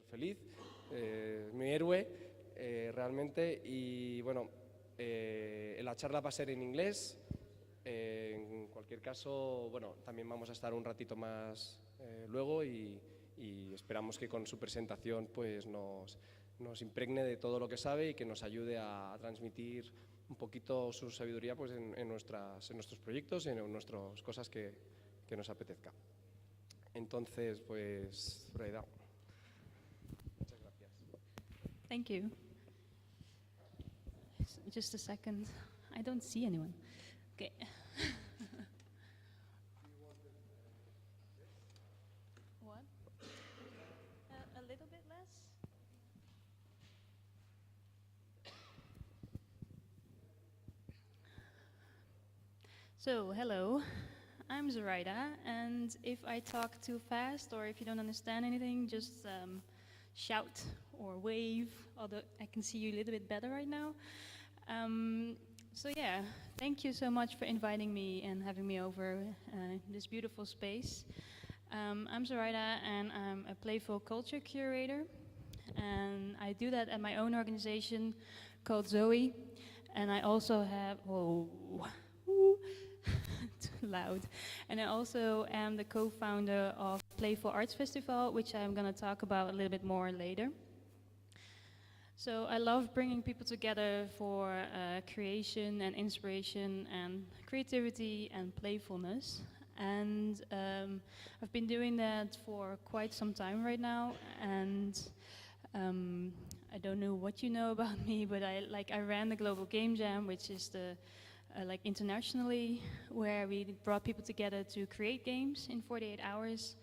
feliz, mi héroe realmente. Y bueno, la charla va a ser en inglés. En cualquier caso, bueno, también vamos a estar un ratito más luego y esperamos que con su presentación pues nos impregne de todo lo que sabe y que nos ayude a transmitir un poquito su sabiduría pues, en nuestros proyectos y en nuestras cosas que nos apetezca. Entonces, pues, Zuraida. Muchas gracias. Thank you. Just a second. I don't see anyone. Okay. What? A little bit less? So, hello. I'm Zuraida, and if I talk too fast or if you don't understand anything, just shout or wave, although I can see you a little bit better right now. So yeah, thank you so much for inviting me and having me over this beautiful space. I'm Zuraida, and I'm a playful culture curator, and I do that at my own organization called Zoe, and I also have, too loud. And I also am the co-founder of Playful Arts Festival, which I'm going to talk about a little bit more later. So I love bringing people together for creation and inspiration and creativity and playfulness. And I've been doing that for quite some time right now. And I don't know what you know about me, but I ran the Global Game Jam, which is the internationally, where we brought people together to create games in 48 hours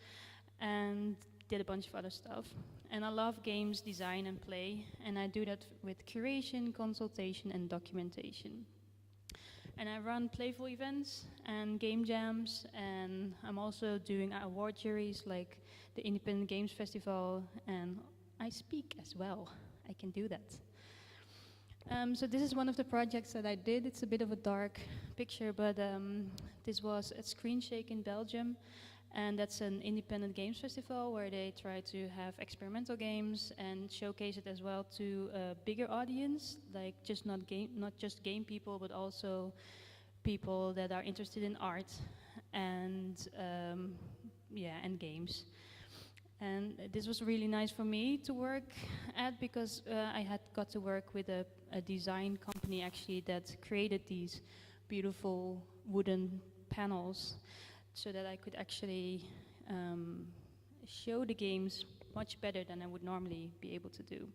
and did a bunch of other stuff. And I love games, design and play, and I do that with curation, consultation and documentation. And I run playful events and game jams, and I'm also doing award juries like the Independent Games Festival, and I speak as well. I can do that. So this is one of the projects that I did. It's a bit of a dark picture, but this was at Screenshake in Belgium, and that's an independent games festival where they try to have experimental games and showcase it as well to a bigger audience, like not just game people, but also people that are interested in art and and games. And this was really nice for me to work at, because I had got to work with a design company actually that created these beautiful wooden panels so that I could actually show the games much better than I would normally be able to do.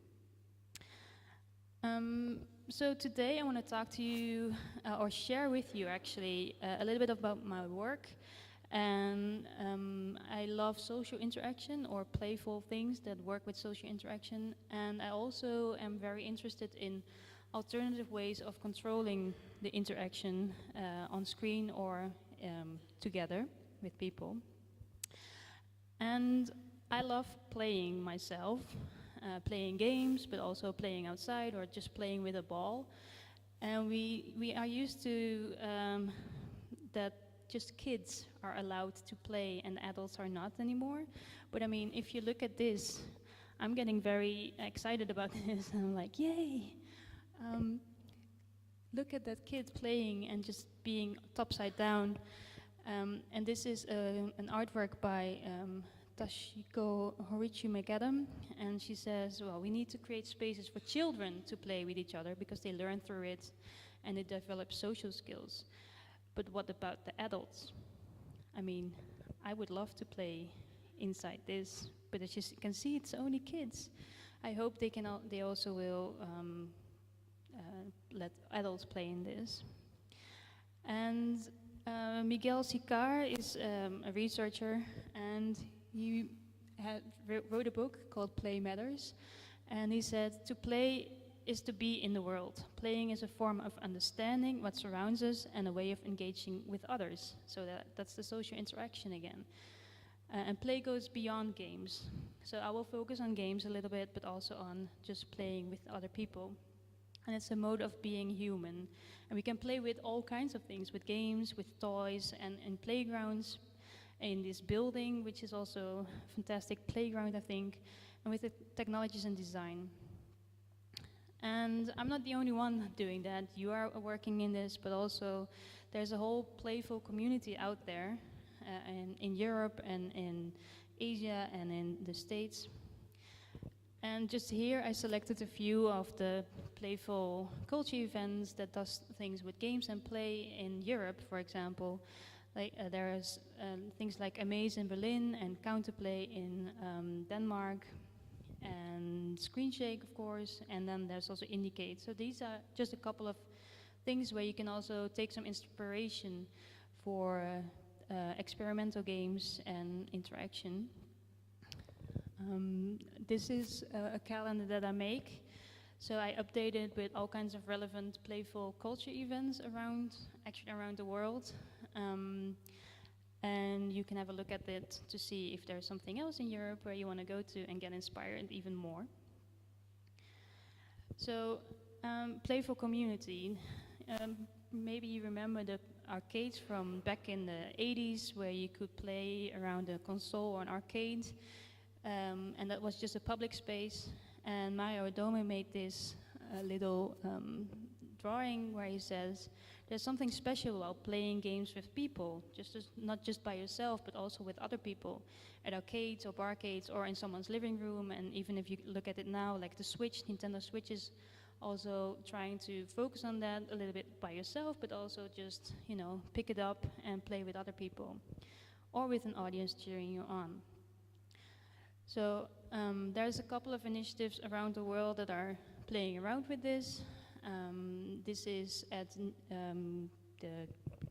So today I want to talk to you or share with you actually a little bit about my work. And I love social interaction or playful things that work with social interaction. And I also am very interested in alternative ways of controlling the interaction on screen or together with people. And I love playing myself, playing games, but also playing outside or just playing with a ball. And we are used to that just kids are allowed to play and adults are not anymore. But I mean, if you look at this, I'm getting very excited about this. I'm like, yay! Look at that kid playing and just being topside down. And this is an artwork by Tashiko Horichu Megadam. And she says, well, we need to create spaces for children to play with each other because they learn through it and they develop social skills. But what about the adults? I mean, I would love to play inside this, but as you can see, it's only kids. I hope they also will let adults play in this. And Miguel Sicar is a researcher, and he wrote a book called Play Matters, and he said, to play is to be in the world. Playing is a form of understanding what surrounds us and a way of engaging with others. So that's the social interaction again. And play goes beyond games. So I will focus on games a little bit, but also on just playing with other people. And it's a mode of being human. And we can play with all kinds of things, with games, with toys, and in playgrounds, in this building, which is also a fantastic playground, I think. and with the technologies and design. And I'm not the only one doing that. You are working in this, but also there's a whole playful community out there in Europe and in Asia and in the States. And just here I selected a few of the playful culture events that does things with games and play in Europe, for example. Like there's things like Amaze in Berlin and Counterplay in Denmark, and Screen Shake, of course, and then there's also Indicate. So these are just a couple of things where you can also take some inspiration for experimental games and interaction. This is a calendar that I make. So I update it with all kinds of relevant playful culture events around the world. And you can have a look at it to see if there's something else in Europe where you want to go to and get inspired even more. So, playful community. Maybe you remember the arcades from back in the 80s where you could play around a console or an arcade. And that was just a public space. And Mario Adome made this little drawing where he says, there's something special about playing games with people, not just by yourself, but also with other people, at arcades or barcades or in someone's living room. And even if you look at it now, like the Switch, Nintendo Switch is also trying to focus on that a little bit by yourself, but also just, pick it up and play with other people, or with an audience cheering you on. So there's a couple of initiatives around the world that are playing around with this. This is at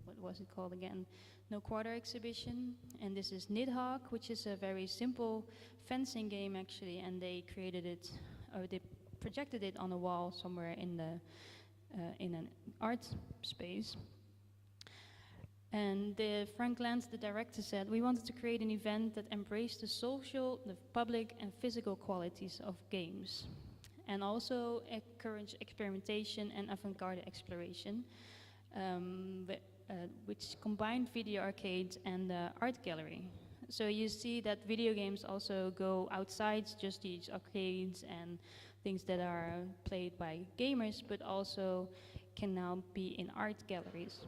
what was it called again? No Quarter exhibition, and this is Nidhogg, which is a very simple fencing game actually, and they created it, or they projected it on a wall somewhere in an art space. And Frank Lantz, the director, said, we wanted to create an event that embraced the social, the public and physical qualities of games, and also encourage experimentation and avant-garde exploration, which combined video arcades and the art gallery. So you see that video games also go outside just these arcades and things that are played by gamers, but also can now be in art galleries.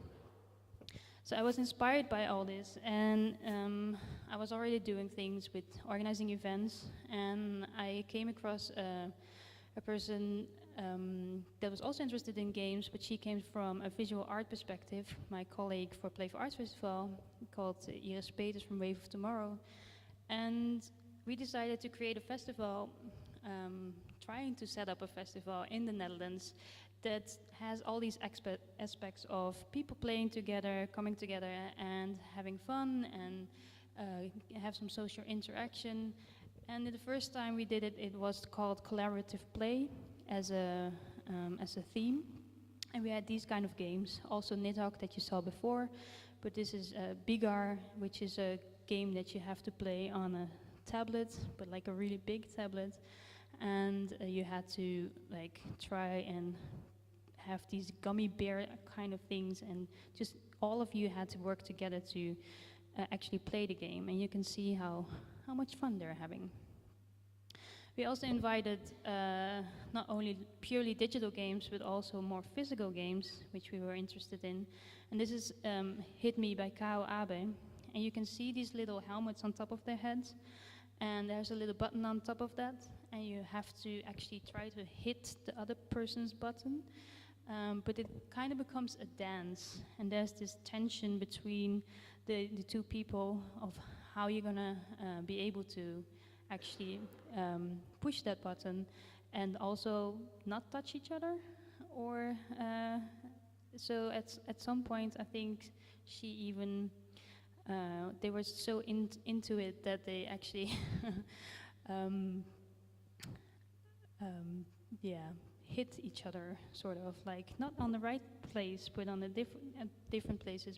So I was inspired by all this, and I was already doing things with organizing events, and I came across a person that was also interested in games, but she came from a visual art perspective, my colleague for Playful Arts Festival, called Iris Peters from Wave of Tomorrow. And we decided to create a festival, trying to set up a festival in the Netherlands that has all these aspects of people playing together, coming together and having fun, and have some social interaction. And the first time we did it, it was called collaborative play as a theme. And we had these kind of games, also Nidhogg that you saw before, but this is Bigar, which is a game that you have to play on a tablet, but like a really big tablet. And you had to try and have these gummy bear kind of things, and just all of you had to work together to actually play the game, and you can see how much fun they're having. We also invited not only purely digital games, but also more physical games, which we were interested in. And this is Hit Me by Kao Abe. And you can see these little helmets on top of their heads, and there's a little button on top of that, and you have to actually try to hit the other person's button. But it kind of becomes a dance, and there's this tension between the two people of how you're gonna be able to actually push that button and also not touch each other. Or so at some point, I think she even they were so into it that they actually hit each other, sort of, like not on the right place, but on different places.